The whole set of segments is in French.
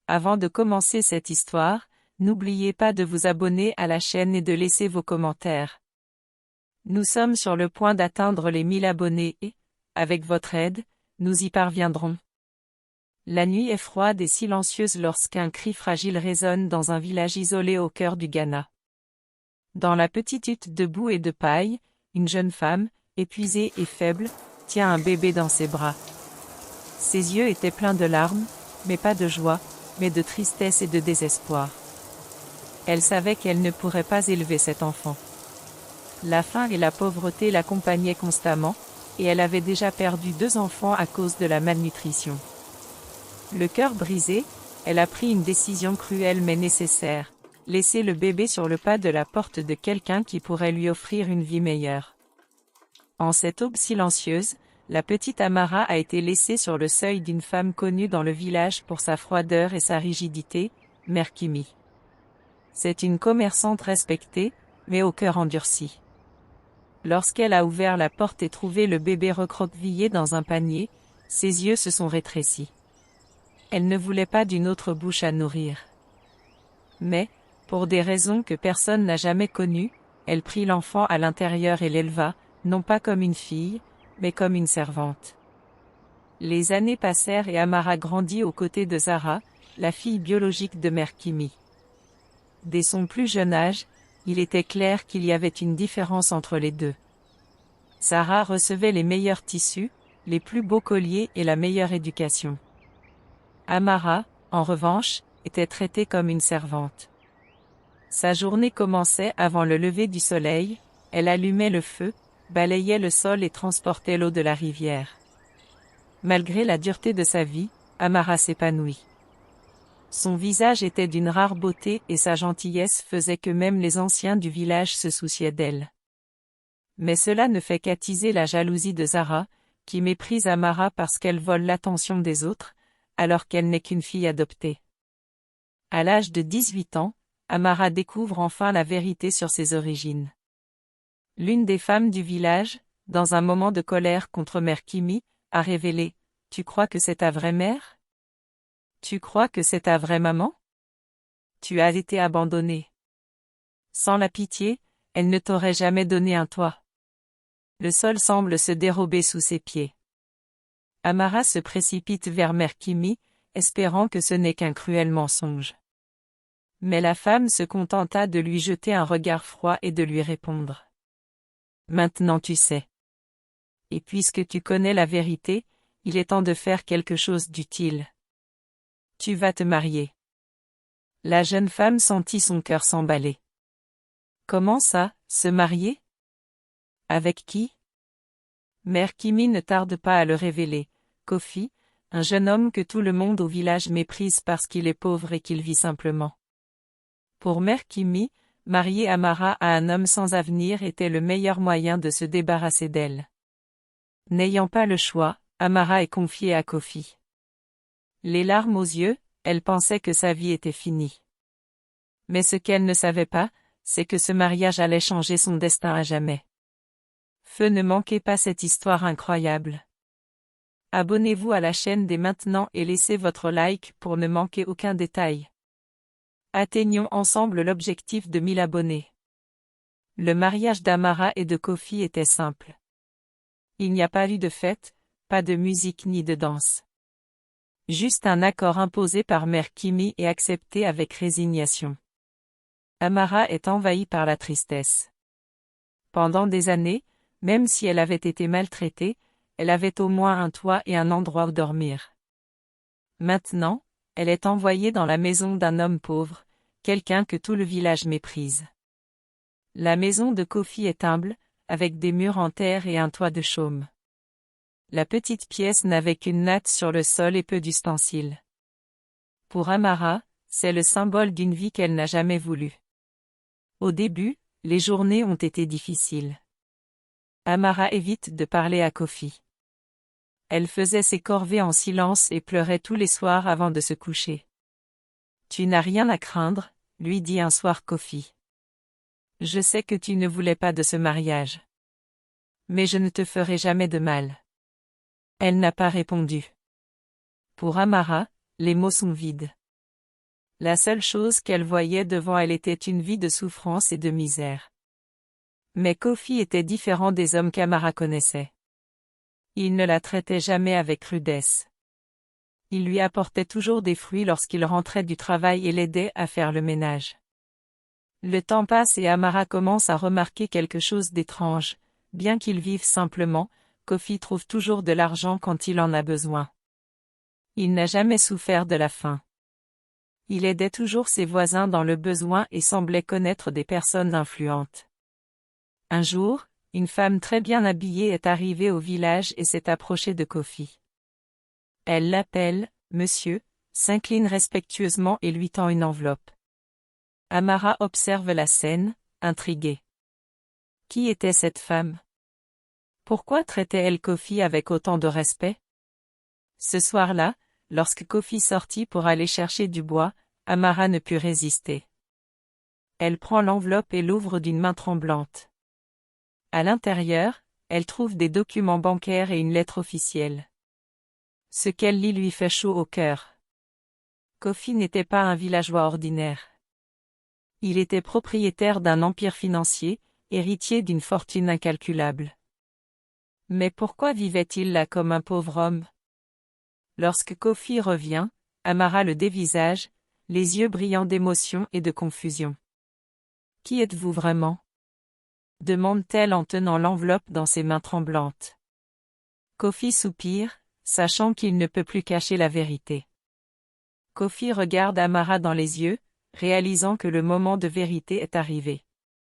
Avant de commencer cette histoire, n'oubliez pas de vous abonner à la chaîne et de laisser vos commentaires. Nous sommes sur le point d'atteindre les 1000 abonnés et, avec votre aide, nous y parviendrons. La nuit est froide et silencieuse lorsqu'un cri fragile résonne dans un village isolé au cœur du Ghana. Dans la petite hutte de boue et de paille, une jeune femme, épuisée et faible, tient un bébé dans ses bras. Ses yeux étaient pleins de larmes, mais pas de joie, mais de tristesse et de désespoir. Elle savait qu'elle ne pourrait pas élever cet enfant. La faim et la pauvreté l'accompagnaient constamment, et elle avait déjà perdu 2 enfants à cause de la malnutrition. Le cœur brisé, elle a pris une décision cruelle mais nécessaire, laisser le bébé sur le pas de la porte de quelqu'un qui pourrait lui offrir une vie meilleure. En cette aube silencieuse, la petite Amara a été laissée sur le seuil d'une femme connue dans le village pour sa froideur et sa rigidité, Mère Kimi. C'est une commerçante respectée, mais au cœur endurci. Lorsqu'elle a ouvert la porte et trouvé le bébé recroquevillé dans un panier, ses yeux se sont rétrécis. Elle ne voulait pas d'une autre bouche à nourrir. Mais, pour des raisons que personne n'a jamais connues, elle prit l'enfant à l'intérieur et l'éleva, non pas comme une fille, mais comme une servante. Les années passèrent et Amara grandit aux côtés de Zara, la fille biologique de Mère Kimi. Dès son plus jeune âge, il était clair qu'il y avait une différence entre les deux. Zara recevait les meilleurs tissus, les plus beaux colliers et la meilleure éducation. Amara, en revanche, était traitée comme une servante. Sa journée commençait avant le lever du soleil, elle allumait le feu, balayait le sol et transportait l'eau de la rivière. Malgré la dureté de sa vie, Amara s'épanouit. Son visage était d'une rare beauté et sa gentillesse faisait que même les anciens du village se souciaient d'elle. Mais cela ne fait qu'attiser la jalousie de Zara, qui méprise Amara parce qu'elle vole l'attention des autres, alors qu'elle n'est qu'une fille adoptée. À l'âge de 18 ans, Amara découvre enfin la vérité sur ses origines. L'une des femmes du village, dans un moment de colère contre Mère Kimi, a révélé « Tu crois que c'est ta vraie mère? Tu crois que c'est ta vraie maman? Tu as été abandonnée. Sans la pitié, elle ne t'aurait jamais donné un toit. » Le sol semble se dérober sous ses pieds. Amara se précipite vers Mère Kimi, espérant que ce n'est qu'un cruel mensonge. Mais la femme se contenta de lui jeter un regard froid et de lui répondre. « Maintenant tu sais. Et puisque tu connais la vérité, il est temps de faire quelque chose d'utile. Tu vas te marier. » La jeune femme sentit son cœur s'emballer. « Comment ça, se marier? Avec qui? » Mère Kimi ne tarde pas à le révéler. Kofi, un jeune homme que tout le monde au village méprise parce qu'il est pauvre et qu'il vit simplement. Pour Mère Kimi, marier Amara à un homme sans avenir était le meilleur moyen de se débarrasser d'elle. N'ayant pas le choix, Amara est confiée à Kofi. Les larmes aux yeux, elle pensait que sa vie était finie. Mais ce qu'elle ne savait pas, c'est que ce mariage allait changer son destin à jamais. Ne manquez pas cette histoire incroyable. Abonnez-vous à la chaîne dès maintenant et laissez votre like pour ne manquer aucun détail. Atteignons ensemble l'objectif de 1000 abonnés. Le mariage d'Amara et de Kofi était simple. Il n'y a pas eu de fête, pas de musique ni de danse. Juste un accord imposé par Mère Kimi et accepté avec résignation. Amara est envahie par la tristesse. Pendant des années, même si elle avait été maltraitée, elle avait au moins un toit et un endroit où dormir. Maintenant, elle est envoyée dans la maison d'un homme pauvre, quelqu'un que tout le village méprise. La maison de Kofi est humble, avec des murs en terre et un toit de chaume. La petite pièce n'avait qu'une natte sur le sol et peu d'ustensiles. Pour Amara, c'est le symbole d'une vie qu'elle n'a jamais voulu. Au début, les journées ont été difficiles. Amara évite de parler à Kofi. Elle faisait ses corvées en silence et pleurait tous les soirs avant de se coucher. « Tu n'as rien à craindre, » lui dit un soir Kofi. « Je sais que tu ne voulais pas de ce mariage. Mais je ne te ferai jamais de mal. » Elle n'a pas répondu. Pour Amara, les mots sont vides. La seule chose qu'elle voyait devant elle était une vie de souffrance et de misère. Mais Kofi était différent des hommes qu'Amara connaissait. Il ne la traitait jamais avec rudesse. Il lui apportait toujours des fruits lorsqu'il rentrait du travail et l'aidait à faire le ménage. Le temps passe et Amara commence à remarquer quelque chose d'étrange. Bien qu'il vive simplement, Kofi trouve toujours de l'argent quand il en a besoin. Il n'a jamais souffert de la faim. Il aidait toujours ses voisins dans le besoin et semblait connaître des personnes influentes. Un jour, une femme très bien habillée est arrivée au village et s'est approchée de Kofi. Elle l'appelle « Monsieur », s'incline respectueusement et lui tend une enveloppe. Amara observe la scène, intriguée. Qui était cette femme? Pourquoi traitait-elle Kofi avec autant de respect? Ce soir-là, lorsque Kofi sortit pour aller chercher du bois, Amara ne put résister. Elle prend l'enveloppe et l'ouvre d'une main tremblante. À l'intérieur, elle trouve des documents bancaires et une lettre officielle. Ce qu'elle lit lui fait chaud au cœur. Kofi n'était pas un villageois ordinaire. Il était propriétaire d'un empire financier, héritier d'une fortune incalculable. Mais pourquoi vivait-il là comme un pauvre homme? Lorsque Kofi revient, Amara le dévisage, les yeux brillants d'émotion et de confusion. « Qui êtes-vous vraiment ?» demande-t-elle en tenant l'enveloppe dans ses mains tremblantes. Kofi soupire, sachant qu'il ne peut plus cacher la vérité. Kofi regarde Amara dans les yeux, réalisant que le moment de vérité est arrivé.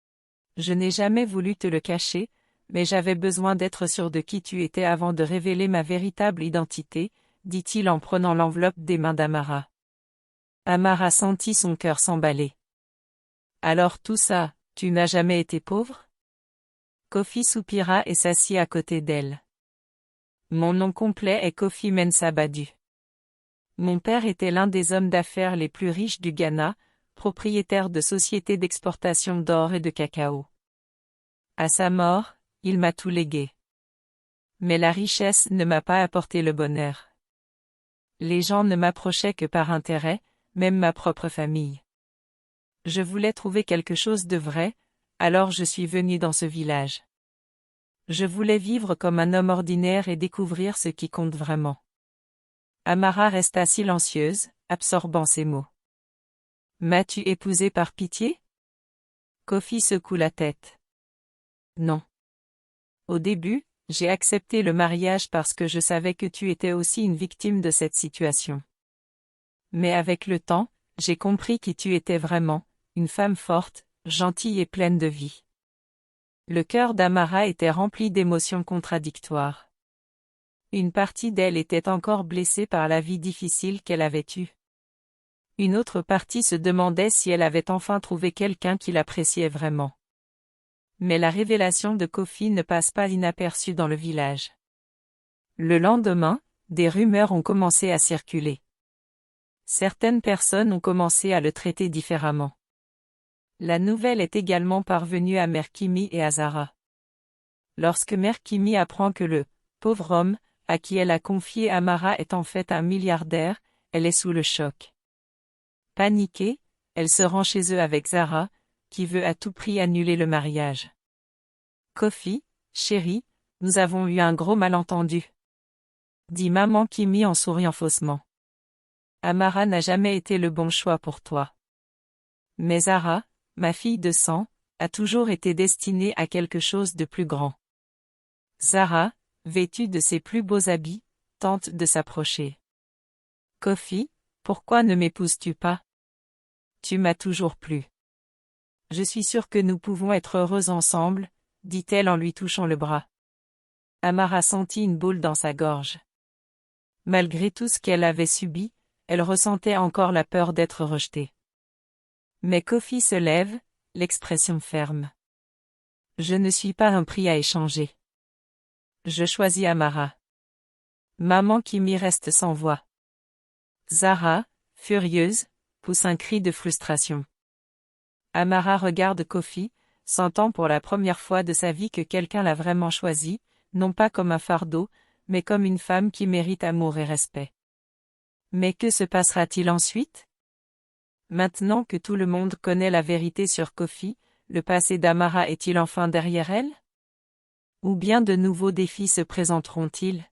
« Je n'ai jamais voulu te le cacher, mais j'avais besoin d'être sûr de qui tu étais avant de révéler ma véritable identité, » dit-il en prenant l'enveloppe des mains d'Amara. Amara sentit son cœur s'emballer. « Alors tout ça, tu n'as jamais été pauvre ?» Kofi soupira et s'assit à côté d'elle. « Mon nom complet est Kofi Mensah Badu. Mon père était l'un des hommes d'affaires les plus riches du Ghana, propriétaire de sociétés d'exportation d'or et de cacao. À sa mort, il m'a tout légué. Mais la richesse ne m'a pas apporté le bonheur. Les gens ne m'approchaient que par intérêt, même ma propre famille. Je voulais trouver quelque chose de vrai, alors je suis venu dans ce village. Je voulais vivre comme un homme ordinaire et découvrir ce qui compte vraiment. » Amara resta silencieuse, absorbant ces mots. « M'as-tu épousé par pitié ?» Kofi secoue la tête. « Non. Au début, j'ai accepté le mariage parce que je savais que tu étais aussi une victime de cette situation. Mais avec le temps, j'ai compris qui tu étais vraiment, une femme forte, gentille et pleine de vie. » Le cœur d'Amara était rempli d'émotions contradictoires. Une partie d'elle était encore blessée par la vie difficile qu'elle avait eue. Une autre partie se demandait si elle avait enfin trouvé quelqu'un qui l'appréciait vraiment. Mais la révélation de Kofi ne passe pas inaperçue dans le village. Le lendemain, des rumeurs ont commencé à circuler. Certaines personnes ont commencé à le traiter différemment. La nouvelle est également parvenue à Mère Kimi et à Zara. Lorsque Mère Kimi apprend que le « pauvre homme » à qui elle a confié Amara est en fait un milliardaire, elle est sous le choc. Paniquée, elle se rend chez eux avec Zara, qui veut à tout prix annuler le mariage. « Kofi, chérie, nous avons eu un gros malentendu. » dit maman Kimi en souriant faussement. « Amara n'a jamais été le bon choix pour toi. Mais Zara, ma fille de sang, a toujours été destinée à quelque chose de plus grand. » Zara, vêtue de ses plus beaux habits, tente de s'approcher. « Kofi, pourquoi ne m'épouses-tu pas? Tu m'as toujours plu. Je suis sûre que nous pouvons être heureux ensemble, » dit-elle en lui touchant le bras. Amara sentit une boule dans sa gorge. Malgré tout ce qu'elle avait subi, elle ressentait encore la peur d'être rejetée. Mais Kofi se lève, l'expression ferme. « Je ne suis pas un prix à échanger. Je choisis Amara. » Maman Kimi reste sans voix. Zara, furieuse, pousse un cri de frustration. Amara regarde Kofi, sentant pour la première fois de sa vie que quelqu'un l'a vraiment choisi, non pas comme un fardeau, mais comme une femme qui mérite amour et respect. Mais que se passera-t-il ensuite? Maintenant que tout le monde connaît la vérité sur Kofi, le passé d'Amara est-il enfin derrière elle? Ou bien de nouveaux défis se présenteront-ils?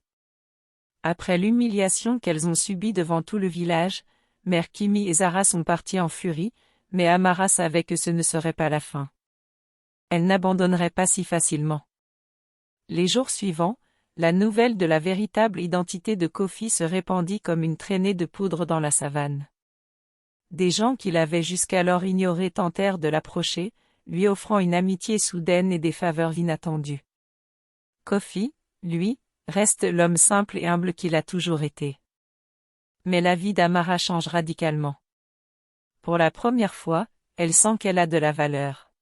Après l'humiliation qu'elles ont subie devant tout le village, Mère Kimi et Zara sont parties en furie, mais Amara savait que ce ne serait pas la fin. Elle n'abandonnerait pas si facilement. Les jours suivants, la nouvelle de la véritable identité de Kofi se répandit comme une traînée de poudre dans la savane. Des gens qui l'avaient jusqu'alors ignoré tentèrent de l'approcher, lui offrant une amitié soudaine et des faveurs inattendues. Kofi, lui, reste l'homme simple et humble qu'il a toujours été. Mais la vie d'Amara change radicalement. Pour la première fois, elle sent qu'elle a de la valeur.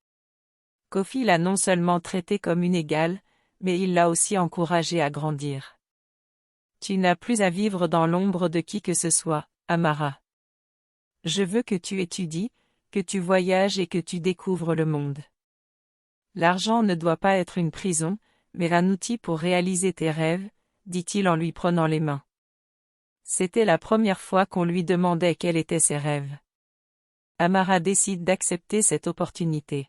Kofi l'a non seulement traitée comme une égale, mais il l'a aussi encouragée à grandir. Tu n'as plus à vivre dans l'ombre de qui que ce soit, Amara. Je veux que tu étudies, que tu voyages et que tu découvres le monde. L'argent ne doit pas être une prison, mais un outil pour réaliser tes rêves, dit-il en lui prenant les mains. C'était la première fois qu'on lui demandait quels étaient ses rêves. Amara décide d'accepter cette opportunité.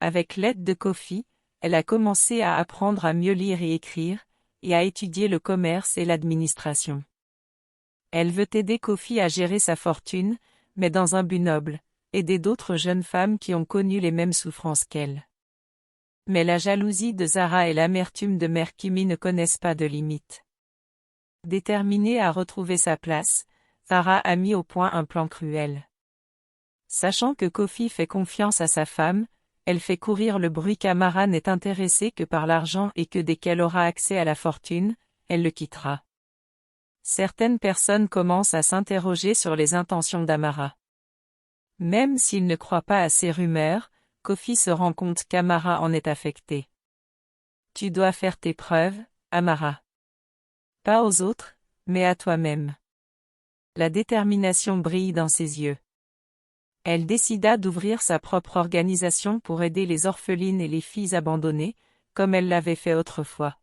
Avec l'aide de Kofi, elle a commencé à apprendre à mieux lire et écrire, et à étudier le commerce et l'administration. Elle veut aider Kofi à gérer sa fortune, mais dans un but noble, aider d'autres jeunes femmes qui ont connu les mêmes souffrances qu'elle. Mais la jalousie de Zara et l'amertume de Mère Kimi ne connaissent pas de limite. Déterminée à retrouver sa place, Zara a mis au point un plan cruel. Sachant que Kofi fait confiance à sa femme, elle fait courir le bruit qu'Amara n'est intéressée que par l'argent et que dès qu'elle aura accès à la fortune, elle le quittera. Certaines personnes commencent à s'interroger sur les intentions d'Amara. Même s'il ne croit pas à ces rumeurs, Kofi se rend compte qu'Amara en est affectée. Tu dois faire tes preuves, Amara. Pas aux autres, mais à toi-même. La détermination brille dans ses yeux. Elle décida d'ouvrir sa propre organisation pour aider les orphelines et les filles abandonnées, comme elle l'avait fait autrefois.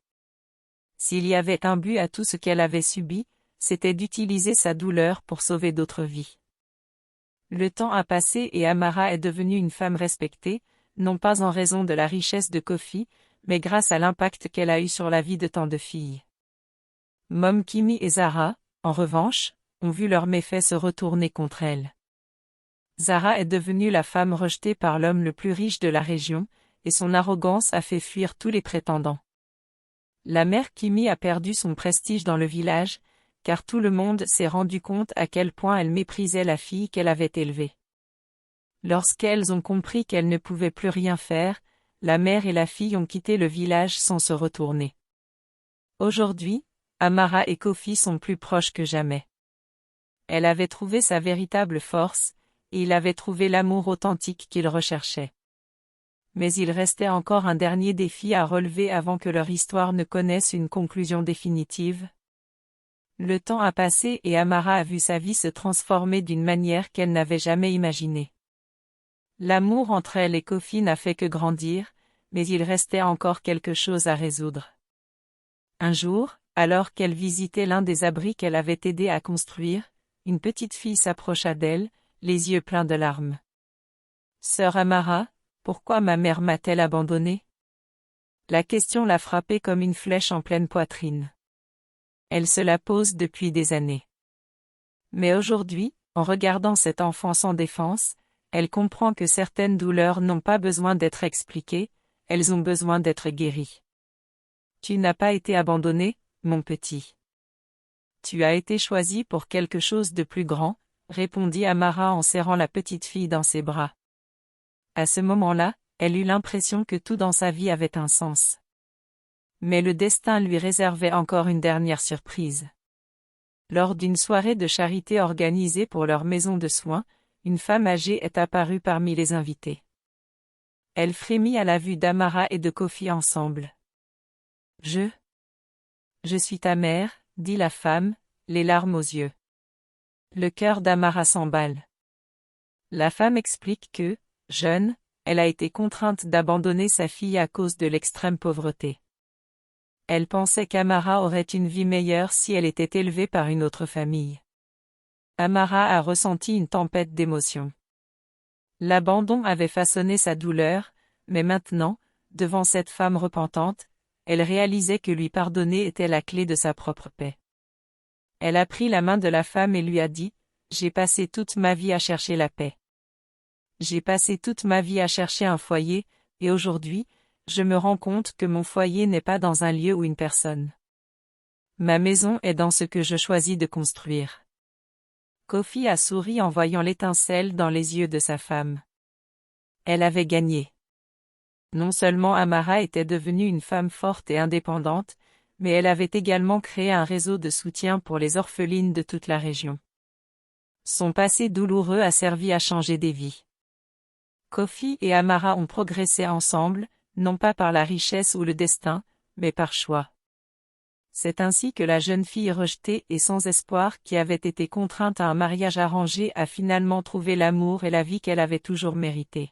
S'il y avait un but à tout ce qu'elle avait subi, c'était d'utiliser sa douleur pour sauver d'autres vies. Le temps a passé et Amara est devenue une femme respectée, non pas en raison de la richesse de Kofi, mais grâce à l'impact qu'elle a eu sur la vie de tant de filles. Mom Kimi et Zara, en revanche, ont vu leurs méfaits se retourner contre elle. Zara est devenue la femme rejetée par l'homme le plus riche de la région, et son arrogance a fait fuir tous les prétendants. La mère Kimi a perdu son prestige dans le village, car tout le monde s'est rendu compte à quel point elle méprisait la fille qu'elle avait élevée. Lorsqu'elles ont compris qu'elles ne pouvaient plus rien faire, la mère et la fille ont quitté le village sans se retourner. Aujourd'hui, Amara et Kofi sont plus proches que jamais. Elle avait trouvé sa véritable force, et il avait trouvé l'amour authentique qu'il recherchait. Mais il restait encore un dernier défi à relever avant que leur histoire ne connaisse une conclusion définitive. Le temps a passé et Amara a vu sa vie se transformer d'une manière qu'elle n'avait jamais imaginée. L'amour entre elle et Kofi n'a fait que grandir, mais il restait encore quelque chose à résoudre. Un jour, alors qu'elle visitait l'un des abris qu'elle avait aidé à construire, une petite fille s'approcha d'elle, les yeux pleins de larmes. « Sœur Amara, pourquoi ma mère m'a-t-elle abandonnée ?» La question l'a frappée comme une flèche en pleine poitrine. Elle se la pose depuis des années. Mais aujourd'hui, en regardant cet enfant sans défense, elle comprend que certaines douleurs n'ont pas besoin d'être expliquées, elles ont besoin d'être guéries. Tu n'as pas été abandonné, mon petit. Tu as été choisi pour quelque chose de plus grand, répondit Amara en serrant la petite fille dans ses bras. À ce moment-là, elle eut l'impression que tout dans sa vie avait un sens. Mais le destin lui réservait encore une dernière surprise. Lors d'une soirée de charité organisée pour leur maison de soins, une femme âgée est apparue parmi les invités. Elle frémit à la vue d'Amara et de Kofi ensemble. « Je suis ta mère, » dit la femme, les larmes aux yeux. Le cœur d'Amara s'emballe. La femme explique que, jeune, elle a été contrainte d'abandonner sa fille à cause de l'extrême pauvreté. Elle pensait qu'Amara aurait une vie meilleure si elle était élevée par une autre famille. Amara a ressenti une tempête d'émotions. L'abandon avait façonné sa douleur, mais maintenant, devant cette femme repentante, elle réalisait que lui pardonner était la clé de sa propre paix. Elle a pris la main de la femme et lui a dit, « J'ai passé toute ma vie à chercher la paix. J'ai passé toute ma vie à chercher un foyer, et aujourd'hui, je me rends compte que mon foyer n'est pas dans un lieu ou une personne. Ma maison est dans ce que je choisis de construire. » Kofi a souri en voyant l'étincelle dans les yeux de sa femme. Elle avait gagné. Non seulement Amara était devenue une femme forte et indépendante, mais elle avait également créé un réseau de soutien pour les orphelines de toute la région. Son passé douloureux a servi à changer des vies. Kofi et Amara ont progressé ensemble, non pas par la richesse ou le destin, mais par choix. C'est ainsi que la jeune fille rejetée et sans espoir qui avait été contrainte à un mariage arrangé a finalement trouvé l'amour et la vie qu'elle avait toujours mérité.